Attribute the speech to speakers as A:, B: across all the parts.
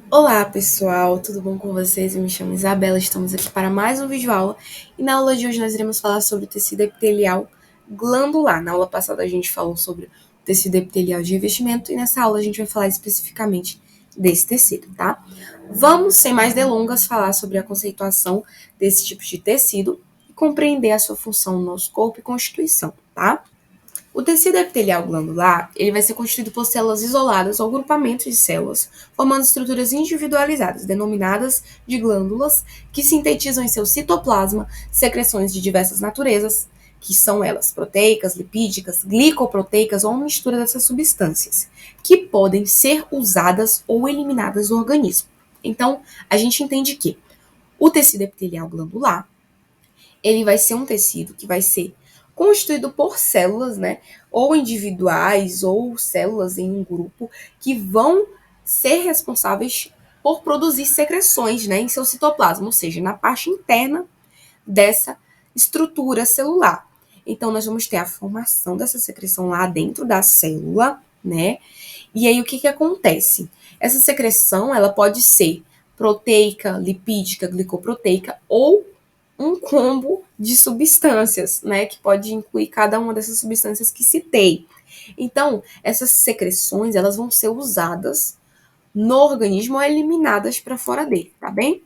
A: Olá pessoal, tudo bom com vocês? Eu me chamo Isabela, estamos aqui para mais um vídeo aula e na aula de hoje nós iremos falar sobre o tecido epitelial glandular. Na aula passada a gente falou sobre o tecido epitelial de revestimento e nessa aula a gente vai falar especificamente desse tecido, tá? Vamos, sem mais delongas, falar sobre a conceituação desse tipo de tecido e compreender a sua função no nosso corpo e constituição, tá? O tecido epitelial glandular, ele vai ser constituído por células isoladas ou grupamentos de células, formando estruturas individualizadas, denominadas de glândulas, que sintetizam em seu citoplasma secreções de diversas naturezas, que são elas proteicas, lipídicas, glicoproteicas ou uma mistura dessas substâncias, que podem ser usadas ou eliminadas do organismo. Então, a gente entende que o tecido epitelial glandular ele vai ser um tecido que vai ser constituído por células, né? Ou individuais, ou células em um grupo, que vão ser responsáveis por produzir secreções, né? Em seu citoplasma, ou seja, na parte interna dessa estrutura celular. Então, nós vamos ter a formação dessa secreção lá dentro da célula, né? E aí, o que acontece? Essa secreção, ela pode ser proteica, lipídica, glicoproteica ou um combo de substâncias, né, que pode incluir cada uma dessas substâncias que citei. Então, essas secreções, elas vão ser usadas no organismo ou eliminadas para fora dele, tá bem?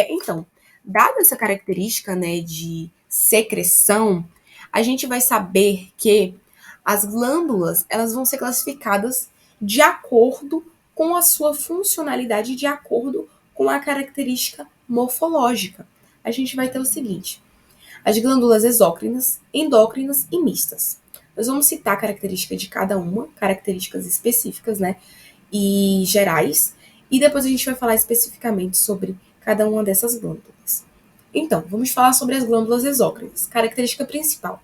A: Então, dada essa característica, né, de secreção, a gente vai saber que as glândulas, elas vão ser classificadas de acordo com a sua funcionalidade, de acordo com a característica morfológica. A gente vai ter o seguinte: as glândulas exócrinas, endócrinas e mistas. Nós vamos citar a característica de cada uma, características específicas, né, e gerais, e depois a gente vai falar especificamente sobre cada uma dessas glândulas. Então, vamos falar sobre as glândulas exócrinas. Característica principal: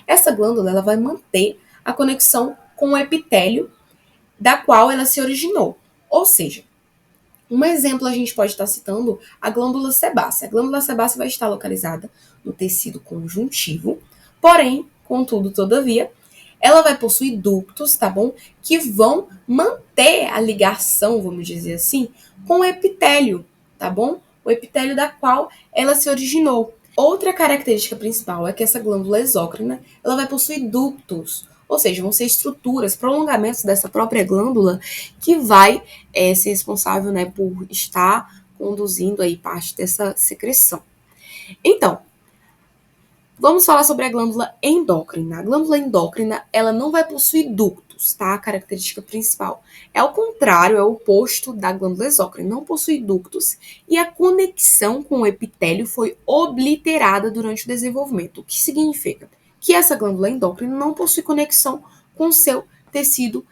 A: essa glândula ela vai manter a conexão com o epitélio da qual ela se originou. Ou seja, um exemplo a gente pode estar citando a glândula sebácea. A glândula sebácea vai estar localizada no tecido conjuntivo, porém, contudo, todavia, ela vai possuir ductos, tá bom? Que vão manter a ligação, vamos dizer assim, com o epitélio, tá bom? O epitélio da qual ela se originou. Outra característica principal é que essa glândula exócrina, ela vai possuir ductos, ou seja, vão ser estruturas, prolongamentos dessa própria glândula que vai ser responsável, né, por estar conduzindo aí parte dessa secreção. Então, vamos falar sobre a glândula endócrina. A glândula endócrina, ela não vai possuir ductos, tá? A característica principal. É o contrário, é o oposto da glândula exócrina. Não possui ductos e a conexão com o epitélio foi obliterada durante o desenvolvimento. O que significa? Que essa glândula endócrina não possui conexão com o seu tecido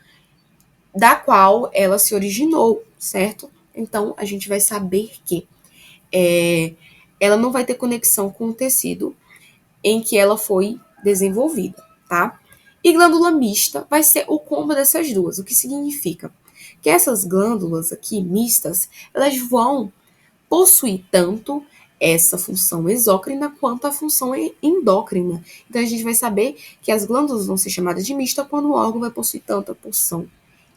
A: da qual ela se originou, certo? Então, a gente vai saber que ela não vai ter conexão com o tecido em que ela foi desenvolvida, tá? E glândula mista vai ser o combo dessas duas, o que significa que essas glândulas aqui mistas, elas vão possuir tanto essa função exócrina quanto a função endócrina. Então a gente vai saber que as glândulas vão ser chamadas de mista quando o órgão vai possuir tanto a porção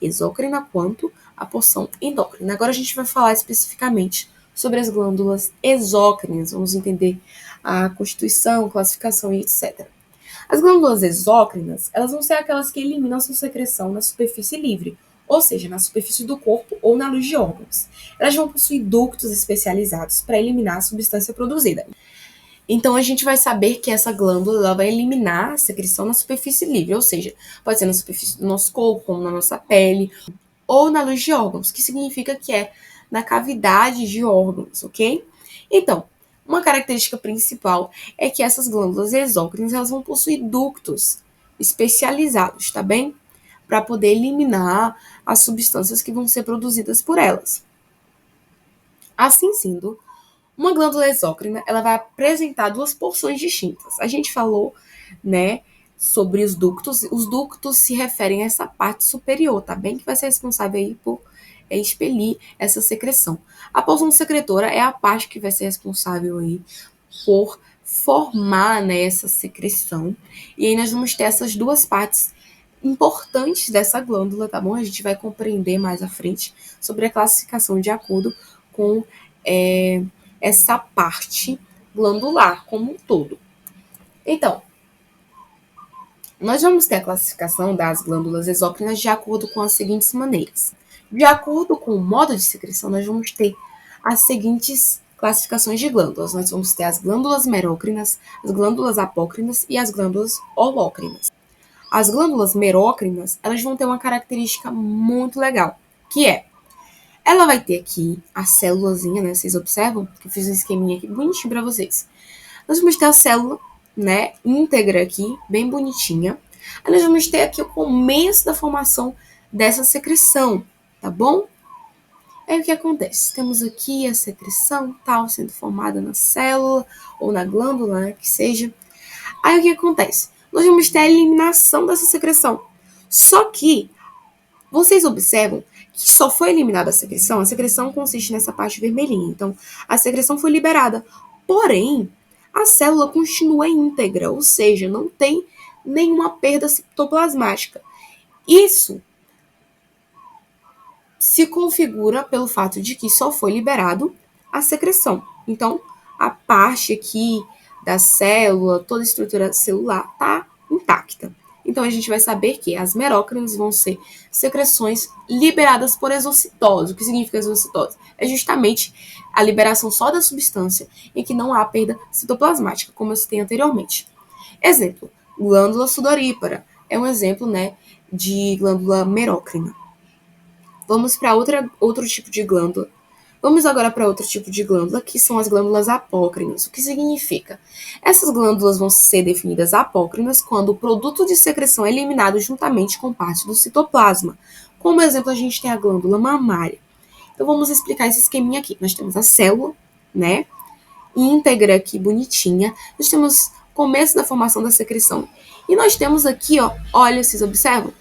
A: exócrina quanto a porção endócrina. Agora a gente vai falar especificamente sobre as glândulas exócrinas, vamos entender a constituição, classificação e etc. As glândulas exócrinas, elas vão ser aquelas que eliminam sua secreção na superfície livre, ou seja, na superfície do corpo ou na luz de órgãos. Elas vão possuir ductos especializados para eliminar a substância produzida. Então, a gente vai saber que essa glândula ela vai eliminar a secreção na superfície livre, ou seja, pode ser na superfície do nosso corpo, como na nossa pele, ou na luz de órgãos, que significa que é na cavidade de órgãos, ok? Então, uma característica principal é que essas glândulas exócrinas elas vão possuir ductos especializados, tá bem? Para poder eliminar as substâncias que vão ser produzidas por elas. Assim sendo, uma glândula exócrina ela vai apresentar duas porções distintas. A gente falou, né, sobre os ductos. Os ductos se referem a essa parte superior, tá bem? Que vai ser responsável aí por expelir essa secreção. A porção secretora é a parte que vai ser responsável aí por formar, né, essa secreção. E aí nós vamos ter essas duas partes importantes dessa glândula, tá bom? A gente vai compreender mais à frente sobre a classificação de acordo com essa parte glandular como um todo. Então, nós vamos ter a classificação das glândulas exócrinas de acordo com as seguintes maneiras. De acordo com o modo de secreção, nós vamos ter as seguintes classificações de glândulas. Nós vamos ter as glândulas merócrinas, as glândulas apócrinas e as glândulas holócrinas. As glândulas merócrinas, elas vão ter uma característica muito legal, que é, ela vai ter aqui a célulazinha, né? Vocês observam que eu fiz um esqueminha aqui bonitinho para vocês. Nós vamos ter a célula, né, íntegra aqui, bem bonitinha. Aí nós vamos ter aqui o começo da formação dessa secreção, tá bom? Aí o que acontece? Temos aqui a secreção tal sendo formada na célula ou na glândula, né, que seja. Aí o que acontece? Nós vamos ter a eliminação dessa secreção. Só que vocês observam que só foi eliminada a secreção consiste nessa parte vermelhinha. Então, a secreção foi liberada. Porém, a célula continua íntegra, ou seja, não tem nenhuma perda citoplasmática. Isso se configura pelo fato de que só foi liberado a secreção. Então, a parte aqui da célula, toda a estrutura celular está intacta. Então, a gente vai saber que as merócrinas vão ser secreções liberadas por exocitose. O que significa exocitose? É justamente a liberação só da substância em que não há perda citoplasmática, como eu citei anteriormente. Exemplo, glândula sudorípara. É um exemplo, né, de glândula merócrina. Vamos para outro tipo de glândula. Vamos agora para outro tipo de glândula, que são as glândulas apócrinas. O que significa? Essas glândulas vão ser definidas apócrinas quando o produto de secreção é eliminado juntamente com parte do citoplasma. Como exemplo, a gente tem a glândula mamária. Então, vamos explicar esse esqueminha aqui. Nós temos a célula, né? Íntegra aqui, bonitinha. Nós temos o começo da formação da secreção. E nós temos aqui, ó, olha, vocês observam?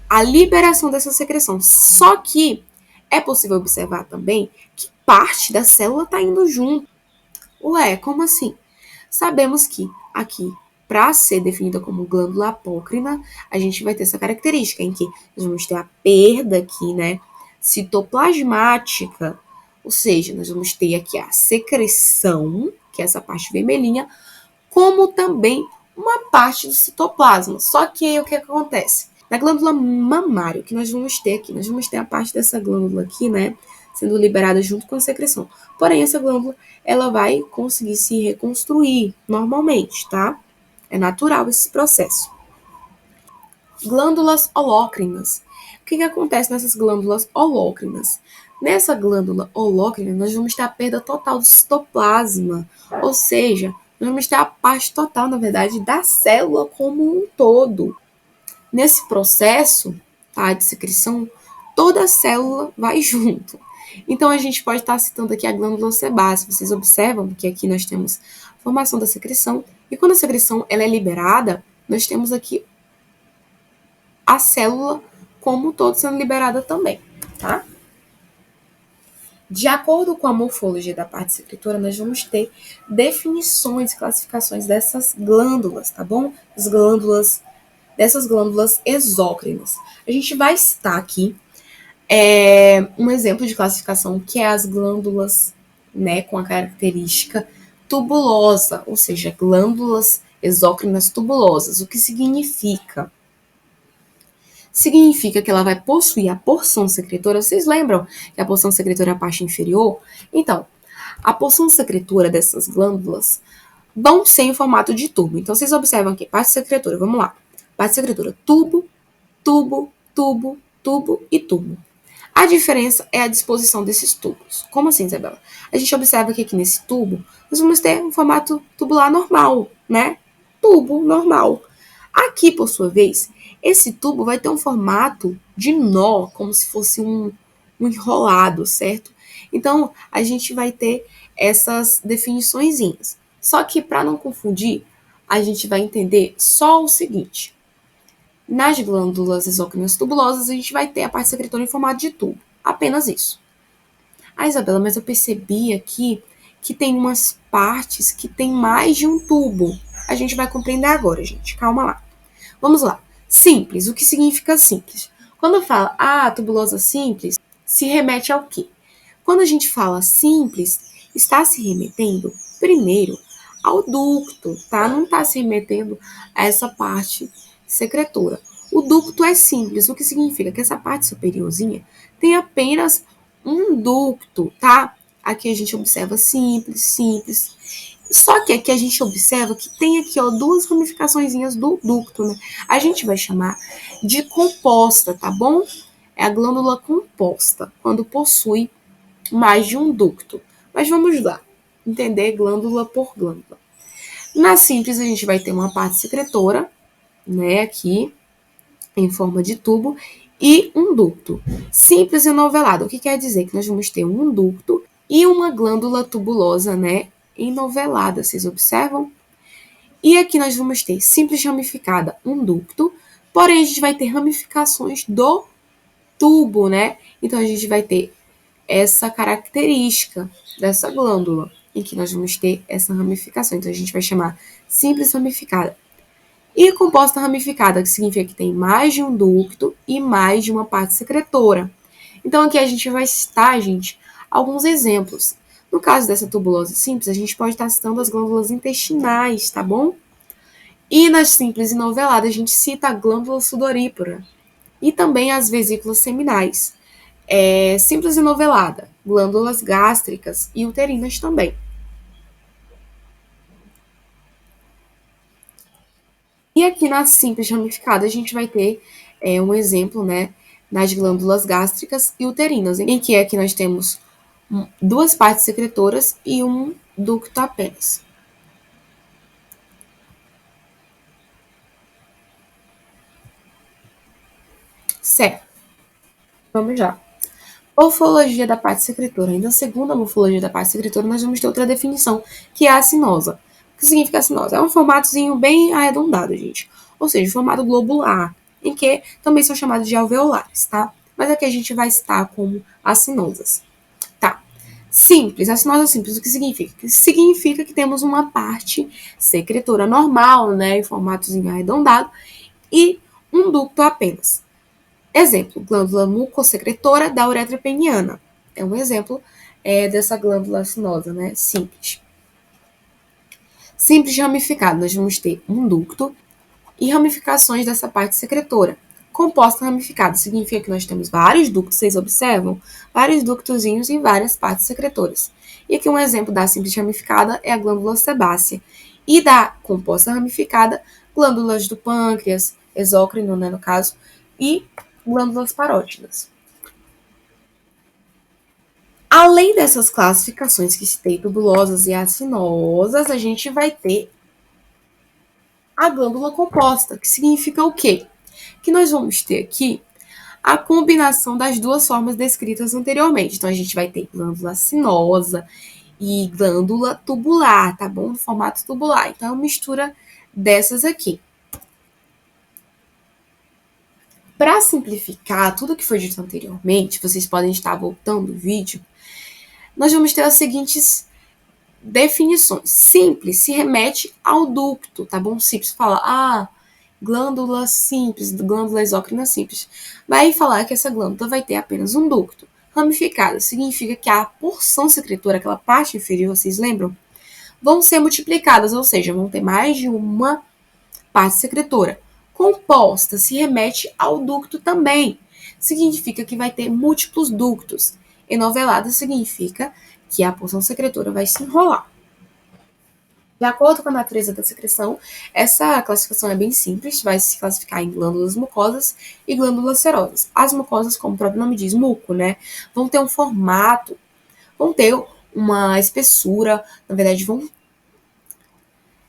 A: A liberação dessa secreção. Só que é possível observar também que parte da célula está indo junto. Ué, como assim? Sabemos que aqui, para ser definida como glândula apócrina, a gente vai ter essa característica em que nós vamos ter a perda aqui, né, citoplasmática. Ou seja, nós vamos ter aqui a secreção, que é essa parte vermelhinha, como também uma parte do citoplasma. Só que o que acontece? Na glândula mamária, o que nós vamos ter aqui? Nós vamos ter a parte dessa glândula aqui, né, sendo liberada junto com a secreção. Porém, essa glândula, ela vai conseguir se reconstruir normalmente, tá? É natural esse processo. Glândulas holócrinas. O que acontece nessas glândulas holócrinas? Nessa glândula holócrina, nós vamos ter a perda total do citoplasma, ou seja, nós vamos ter a parte total, na verdade, da célula como um todo. Nesse processo, tá, de secreção, toda a célula vai junto. Então, a gente pode estar citando aqui a glândula sebácea. Vocês observam que aqui nós temos a formação da secreção. E quando a secreção ela é liberada, nós temos aqui a célula como um todo sendo liberada também, tá? De acordo com a morfologia da parte secretora, nós vamos ter definições e classificações dessas glândulas, tá bom? Dessas glândulas exócrinas. A gente vai citar aqui um exemplo de classificação que é as glândulas, né, com a característica tubulosa, ou seja, glândulas exócrinas tubulosas. O que significa? Significa que ela vai possuir a porção secretora. Vocês lembram que a porção secretora é a parte inferior? Então, a porção secretora dessas glândulas vão ser em formato de tubo. Então, vocês observam aqui, parte secretora, vamos lá. Parte secretora, tubo, tubo, tubo, tubo e tubo. A diferença é a disposição desses tubos. Como assim, Isabela? A gente observa que aqui nesse tubo, nós vamos ter um formato tubular normal, né? Tubo normal. Aqui, por sua vez, esse tubo vai ter um formato de nó, como se fosse um enrolado, certo? Então, a gente vai ter essas definiçõezinhas. Só que, para não confundir, a gente vai entender só o seguinte. Nas glândulas exócrinas tubulosas, a gente vai ter a parte secretora em formato de tubo. Apenas isso. Ah, Isabela, mas eu percebi aqui que tem umas partes que tem mais de um tubo. A gente vai compreender agora, gente. Calma lá. Vamos lá. Simples, o que significa simples? Quando fala, tubulosa simples, se remete ao quê? Quando a gente fala simples, está se remetendo, primeiro, ao ducto, tá? Não está se remetendo a essa parte secretora. O ducto é simples, o que significa que essa parte superiorzinha tem apenas um ducto, tá? Aqui a gente observa simples, simples. Só que aqui a gente observa que tem aqui, ó, duas ramificaçõezinhas do ducto, né? A gente vai chamar de composta, tá bom? É a glândula composta, quando possui mais de um ducto. Mas vamos lá, entender glândula por glândula. Na simples, a gente vai ter uma parte secretora, né, aqui, em forma de tubo, e um ducto. Simples e novelado, o que quer dizer? Que nós vamos ter um ducto e uma glândula tubulosa, né, enovelada, vocês observam? E aqui nós vamos ter simples ramificada, um ducto, porém a gente vai ter ramificações do tubo, né? Então a gente vai ter essa característica dessa glândula, em que nós vamos ter essa ramificação. Então a gente vai chamar simples ramificada. E composta ramificada, que significa que tem mais de um ducto e mais de uma parte secretora. Então aqui a gente vai citar, gente, alguns exemplos. No caso dessa tubulose simples, a gente pode estar citando as glândulas intestinais, tá bom? E nas simples e noveladas, a gente cita a glândula sudorípara e também as vesículas seminais. Simples e novelada, glândulas gástricas e uterinas também. E aqui na simples ramificada, a gente vai ter um exemplo, né, nas glândulas gástricas e uterinas, em que aqui nós temos duas partes secretoras e um ducto apenas. Certo, vamos já. Morfologia da parte secretora. Ainda segundo a morfologia da parte secretora, nós vamos ter outra definição, que é a sinosa. O que significa a sinosa? É um formatozinho bem arredondado, gente. Ou seja, formato globular, em que também são chamados de alveolares, tá? Mas aqui a gente vai citar como as sinosas. Tá. Simples, a sinosa simples, o que significa? Significa que temos uma parte secretora normal, né, em formatozinho arredondado, e um ducto apenas. Exemplo, glândula mucosecretora da uretra peniana. É um exemplo dessa glândula sinosa, né? Simples. Simples ramificado, nós vamos ter um ducto e ramificações dessa parte secretora. Composta ramificada significa que nós temos vários ductos, vocês observam? Vários ductozinhos em várias partes secretoras. E aqui um exemplo da simples ramificada é a glândula sebácea. E da composta ramificada, glândulas do pâncreas, exócrino, né, no caso, e glândulas parótidas. Além dessas classificações que citei, tubulosas e acinosas, a gente vai ter a glândula composta, que significa o quê? Que nós vamos ter aqui a combinação das duas formas descritas anteriormente. Então, a gente vai ter glândula acinosa e glândula tubular, tá bom? No formato tubular. Então, é uma mistura dessas aqui. Para simplificar tudo que foi dito anteriormente, vocês podem estar voltando o vídeo, nós vamos ter as seguintes definições. Simples se remete ao ducto, tá bom? Simples fala, glândula simples, glândula exócrina simples. Vai falar que essa glândula vai ter apenas um ducto. Ramificada significa que a porção secretora, aquela parte inferior, vocês lembram? Vão ser multiplicadas, ou seja, vão ter mais de uma parte secretora. Composta se remete ao ducto também. Significa que vai ter múltiplos ductos. Enovelada significa que a porção secretora vai se enrolar. De acordo com a natureza da secreção, essa classificação é bem simples, vai se classificar em glândulas mucosas e glândulas serosas. As mucosas, como o próprio nome diz, muco, né? Vão ter um formato, vão ter uma espessura, na verdade,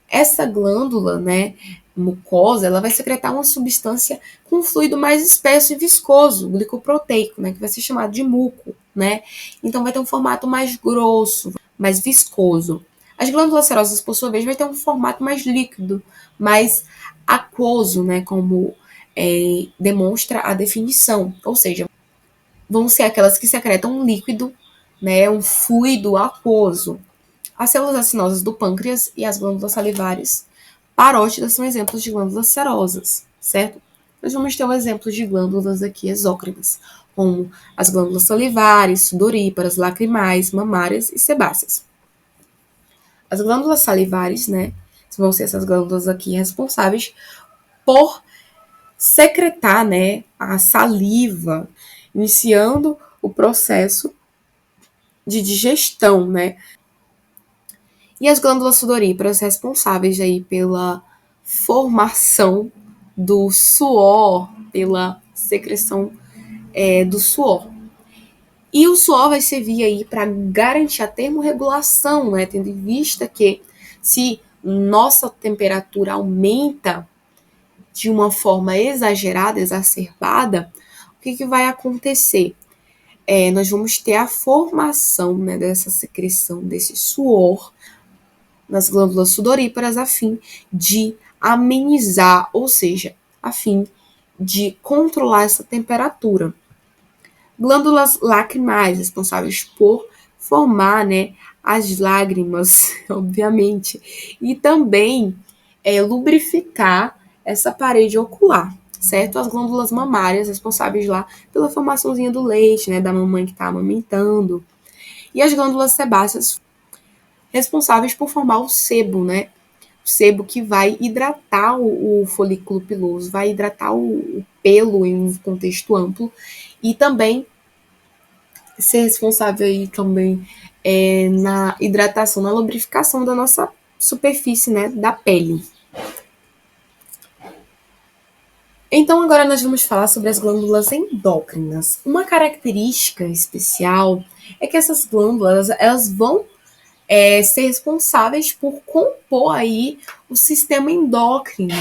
A: essa glândula, né, mucosa, ela vai secretar uma substância com fluido mais espesso e viscoso, glicoproteico, né, que vai ser chamado de muco, né? Então vai ter um formato mais grosso, mais viscoso. As glândulas serosas, por sua vez, vai ter um formato mais líquido, mais aquoso, né, como demonstra a definição. Ou seja, vão ser aquelas que secretam um líquido, né, um fluido aquoso. As células acinosas do pâncreas e as glândulas salivares parótidas são exemplos de glândulas serosas, certo? nós vamos ter um exemplo de glândulas aqui exócrinas, como as glândulas salivares, sudoríparas, lacrimais, mamárias e sebáceas. As glândulas salivares, né, vão ser essas glândulas aqui responsáveis por secretar, né, a saliva, iniciando o processo de digestão, né? E as glândulas sudoríparas responsáveis aí pela formação do suor, pela secreção do suor. E o suor vai servir aí para garantir a termorregulação, né? Tendo em vista que se nossa temperatura aumenta de uma forma exagerada, exacerbada, o que vai acontecer? Nós vamos ter a formação, né, dessa secreção, desse suor nas glândulas sudoríparas a fim de amenizar, ou seja, a fim de controlar essa temperatura. Glândulas lacrimais, responsáveis por formar, né, as lágrimas, obviamente, e também lubrificar essa parede ocular, certo? As glândulas mamárias, responsáveis lá pela formaçãozinha do leite, né, da mamãe que está amamentando, e as glândulas sebáceas, responsáveis por formar o sebo, né? O sebo que vai hidratar o folículo piloso, vai hidratar o pelo em um contexto amplo e também ser responsável aí também na hidratação, na lubrificação da nossa superfície, né, da pele. Então agora nós vamos falar sobre as glândulas endócrinas. Uma característica especial é que essas glândulas, elas vão ser responsáveis por compor aí o sistema endócrino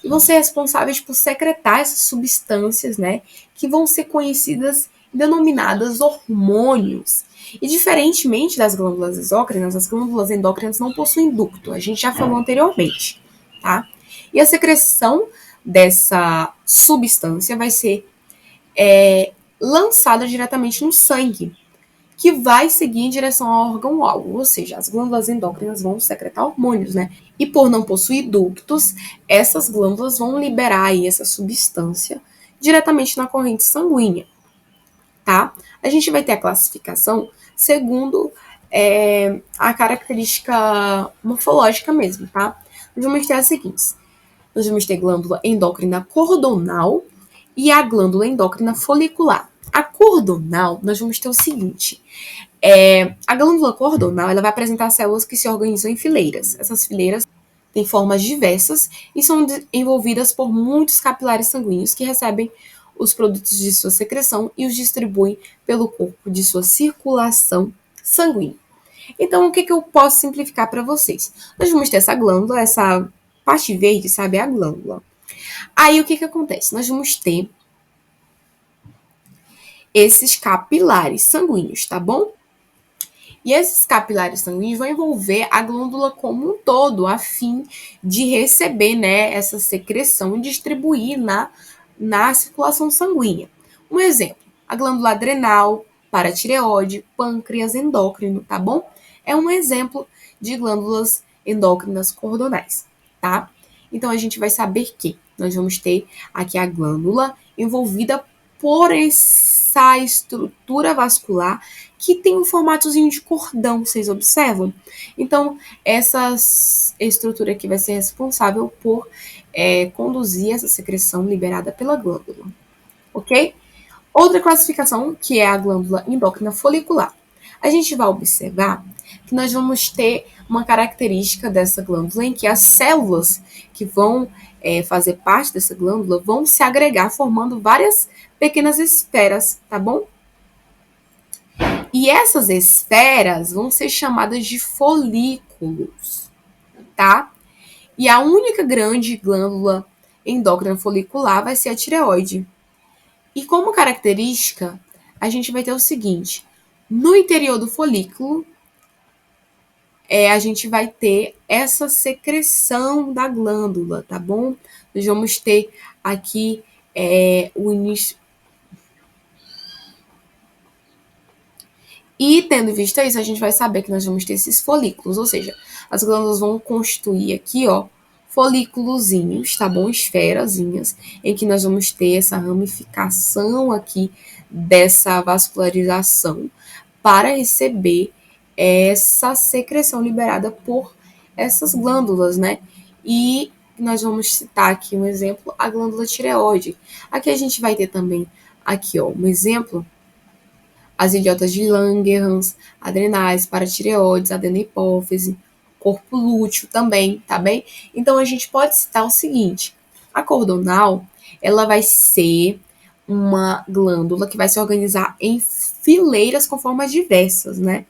A: e vão ser responsáveis por secretar essas substâncias, né, que vão ser conhecidas e denominadas hormônios. E diferentemente das glândulas exócrinas, as glândulas endócrinas não possuem ducto, a gente já falou anteriormente, tá? E a secreção dessa substância vai ser lançada diretamente no sangue, que vai seguir em direção ao órgão-alvo, ou seja, as glândulas endócrinas vão secretar hormônios, né? E por não possuir ductos, essas glândulas vão liberar aí essa substância diretamente na corrente sanguínea, tá? A gente vai ter a classificação segundo a característica morfológica mesmo, tá? Nós vamos ter as seguintes. Nós vamos ter glândula endócrina cordonal e a glândula endócrina folicular. A cordonal, nós vamos ter o seguinte: a glândula cordonal ela vai apresentar células que se organizam em fileiras. Essas fileiras têm formas diversas e são envolvidas por muitos capilares sanguíneos que recebem os produtos de sua secreção e os distribuem pelo corpo de sua circulação sanguínea. Então, o que eu posso simplificar para vocês? Nós vamos ter essa glândula, essa parte verde, sabe? É a glândula. Aí, o que acontece? Nós vamos ter esses capilares sanguíneos, tá bom? E esses capilares sanguíneos vão envolver a glândula como um todo, a fim de receber, né, essa secreção e distribuir na circulação sanguínea. Um exemplo, a glândula adrenal, paratireoide, pâncreas, endócrino, tá bom? É um exemplo de glândulas endócrinas cordonais, tá? Então, a gente vai saber que nós vamos ter aqui a glândula envolvida por essa estrutura vascular que tem um formatozinho de cordão, vocês observam? Então, essa estrutura aqui vai ser responsável por conduzir essa secreção liberada pela glândula, ok? Outra classificação, que é a glândula endócrina folicular. A gente vai observar que nós vamos ter uma característica dessa glândula em que as células que vão fazer parte dessa glândula vão se agregar formando várias pequenas esferas, tá bom? E essas esferas vão ser chamadas de folículos, tá? E a única grande glândula endócrina folicular vai ser a tireoide. E como característica, a gente vai ter o seguinte: no interior do folículo, a gente vai ter essa secreção da glândula, tá bom? Nós vamos ter aqui o início. E tendo em vista isso, a gente vai saber que nós vamos ter esses folículos, ou seja, as glândulas vão constituir aqui, ó, folículozinhos, tá bom? Esferazinhas, em que nós vamos ter essa ramificação aqui dessa vascularização para receber essa secreção liberada por essas glândulas, né? E nós vamos citar aqui um exemplo, a glândula tireoide. Aqui a gente vai ter também, aqui ó, um exemplo, as idiotas de Langerhans, adrenais, paratireoides, adenopófise, corpo lúteo também, tá bem? Então a gente pode citar o seguinte: a cordonal, ela vai ser uma glândula que vai se organizar em fileiras com formas diversas, né?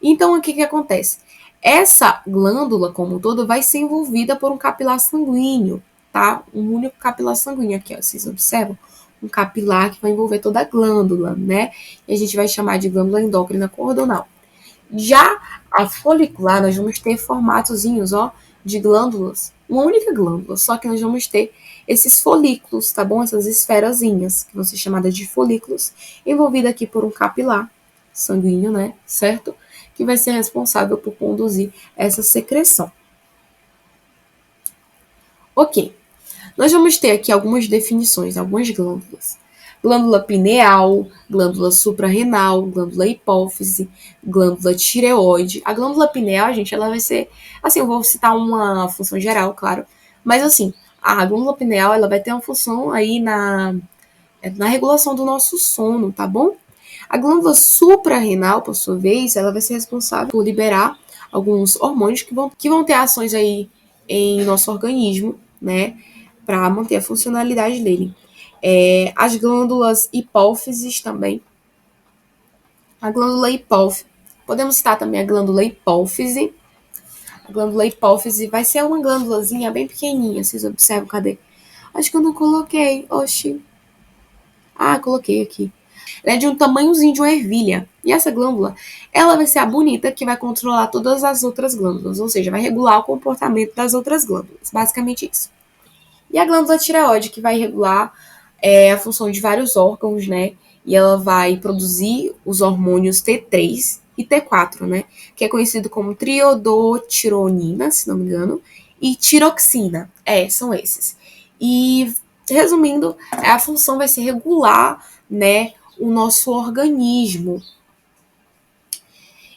A: Então o que que acontece? Essa glândula como um todo vai ser envolvida por um capilar sanguíneo, tá? Um único capilar sanguíneo aqui, ó, vocês observam? Um capilar que vai envolver toda a glândula, né? E a gente vai chamar de glândula endócrina cordonal. Já a folicular, nós vamos ter formatozinhos, ó, de glândulas, uma única glândula, só que nós vamos ter esses folículos, tá bom? Essas esferazinhas, que vão ser chamadas de folículos, envolvida aqui por um capilar sanguíneo, né? Certo? Que vai ser responsável por conduzir essa secreção. Ok. Nós vamos ter aqui algumas definições, algumas glândulas. Glândula pineal, glândula suprarrenal, glândula hipófise, glândula tireoide. A glândula pineal, gente, ela vai ser... Assim, eu vou citar uma função geral, claro. Mas, assim, a glândula pineal, ela vai ter uma função aí na regulação do nosso sono, tá bom? A glândula suprarrenal, por sua vez, ela vai ser responsável por liberar alguns hormônios que vão ter ações aí em nosso organismo, né? Para manter a funcionalidade dele. As glândulas hipófises também. A glândula hipófise. Podemos citar também a glândula hipófise. A glândula hipófise vai ser uma glândulazinha bem pequenininha. Vocês observam, cadê? Acho que eu não coloquei. Oxi. Ah, coloquei aqui. Ela é de um tamanhozinho de uma ervilha. E essa glândula, ela vai ser a bonita que vai controlar todas as outras glândulas. Ou seja, vai regular o comportamento das outras glândulas. Basicamente isso. E a glândula tireoide, que vai regular a função de vários órgãos, né? E ela vai produzir os hormônios T3 e T4, né? Que é conhecido como triodotironina, se não me engano, e tiroxina. São esses. E, resumindo, a função vai ser regular, né, o nosso organismo.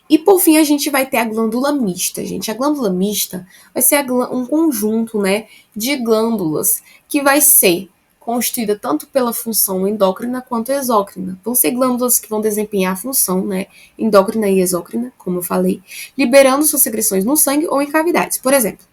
A: E por fim a gente vai ter a glândula mista, gente. A glândula mista vai ser um conjunto, né, de glândulas que vai ser constituída tanto pela função endócrina quanto exócrina. Vão ser glândulas que vão desempenhar a função, né, endócrina e exócrina, como eu falei, liberando suas secreções no sangue ou em cavidades. Por exemplo,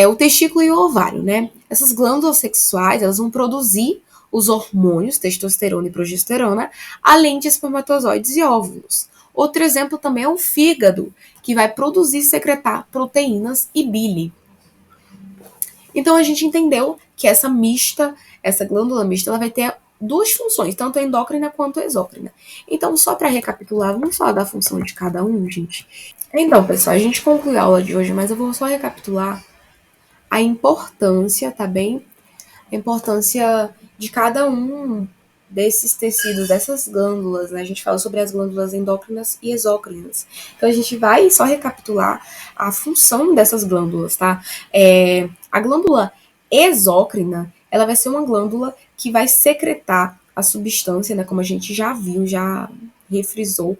A: o testículo e o ovário, né? Essas glândulas sexuais, elas vão produzir os hormônios, testosterona e progesterona, além de espermatozoides e óvulos. Outro exemplo também é o fígado, que vai produzir e secretar proteínas e bile. Então a gente entendeu que essa glândula mista, ela vai ter duas funções, tanto endócrina quanto exócrina. Então, só para recapitular, vamos falar da função de cada um, gente. Então, pessoal, a gente concluiu a aula de hoje, mas eu vou só recapitular a importância, tá bem? A importância de cada um desses tecidos, dessas glândulas, né? A gente fala sobre as glândulas endócrinas e exócrinas. Então, a gente vai só recapitular a função dessas glândulas, tá? A glândula exócrina, ela vai ser uma glândula que vai secretar a substância, né? Como a gente já viu, já refrisou,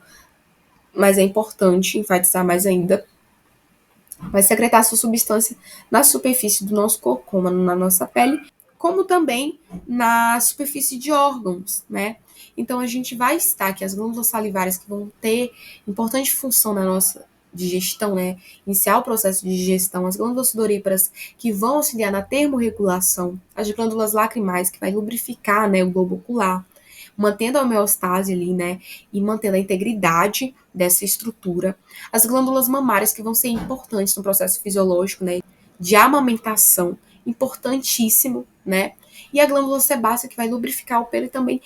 A: mas é importante enfatizar mais ainda, vai secretar sua substância na superfície do nosso corpo, como na nossa pele, como também na superfície de órgãos, né? Então a gente vai estar que as glândulas salivares que vão ter importante função na nossa digestão, né? Iniciar o processo de digestão, as glândulas sudoríparas que vão auxiliar na termorregulação, as glândulas lacrimais que vai lubrificar, né, o globo ocular, mantendo a homeostase ali, né, e mantendo a integridade dessa estrutura. As glândulas mamárias que vão ser importantes no processo fisiológico, né, de amamentação, importantíssimo, né, e a glândula sebácea que vai lubrificar o pelo e também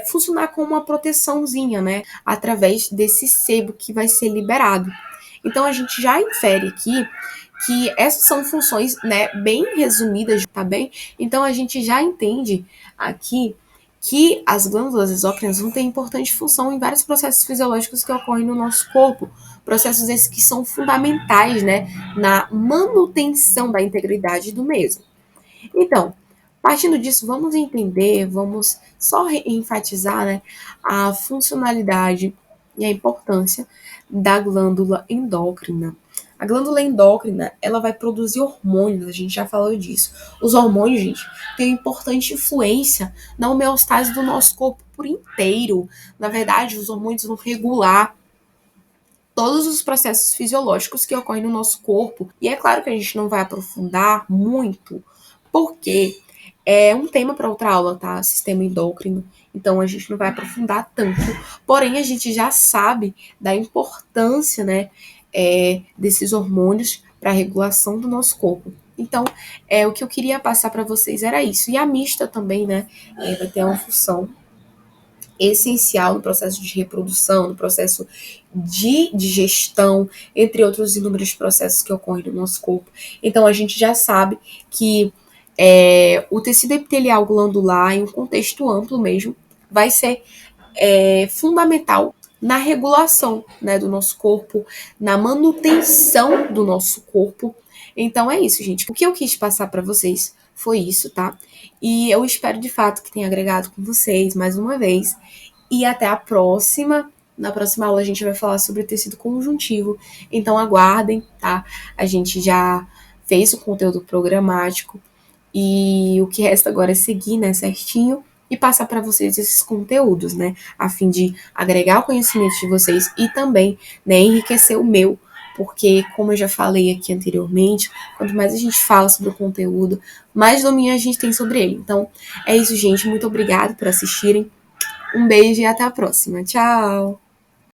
A: funcionar como uma proteçãozinha, né, através desse sebo que vai ser liberado. Então a gente já infere aqui que essas são funções, né, bem resumidas, tá bem? Então a gente já entende aqui que as glândulas exócrinas vão ter importante função em vários processos fisiológicos que ocorrem no nosso corpo. Processos esses que são fundamentais, né, na manutenção da integridade do mesmo. Então, partindo disso, vamos entender, vamos só enfatizar, né, a funcionalidade e a importância da glândula endócrina. A glândula endócrina, ela vai produzir hormônios, a gente já falou disso. Os hormônios, gente, têm importante influência na homeostase do nosso corpo por inteiro. Na verdade, os hormônios vão regular todos os processos fisiológicos que ocorrem no nosso corpo. E é claro que a gente não vai aprofundar muito, porque é um tema para outra aula, tá? Sistema endócrino. Então a gente não vai aprofundar tanto. Porém, a gente já sabe da importância, né, desses hormônios para a regulação do nosso corpo. Então, o que eu queria passar para vocês era isso. E a mista também, né, vai ter uma função essencial no processo de reprodução, no processo de digestão, entre outros inúmeros processos que ocorrem no nosso corpo. Então, a gente já sabe que o tecido epitelial glandular, em um contexto amplo mesmo, vai ser fundamental na regulação, né, do nosso corpo, na manutenção do nosso corpo. Então é isso, gente. O que eu quis passar para vocês foi isso, tá? E eu espero de fato que tenha agregado com vocês mais uma vez. E até a próxima. Na próxima aula a gente vai falar sobre o tecido conjuntivo. Então aguardem, tá? A gente já fez o conteúdo programático e o que resta agora é seguir, né, certinho e passar para vocês esses conteúdos, né, a fim de agregar o conhecimento de vocês e também, né, enriquecer o meu, porque, como eu já falei aqui anteriormente, quanto mais a gente fala sobre o conteúdo, mais domínio a gente tem sobre ele. Então, é isso, gente. Muito obrigada por assistirem. Um beijo e até a próxima. Tchau!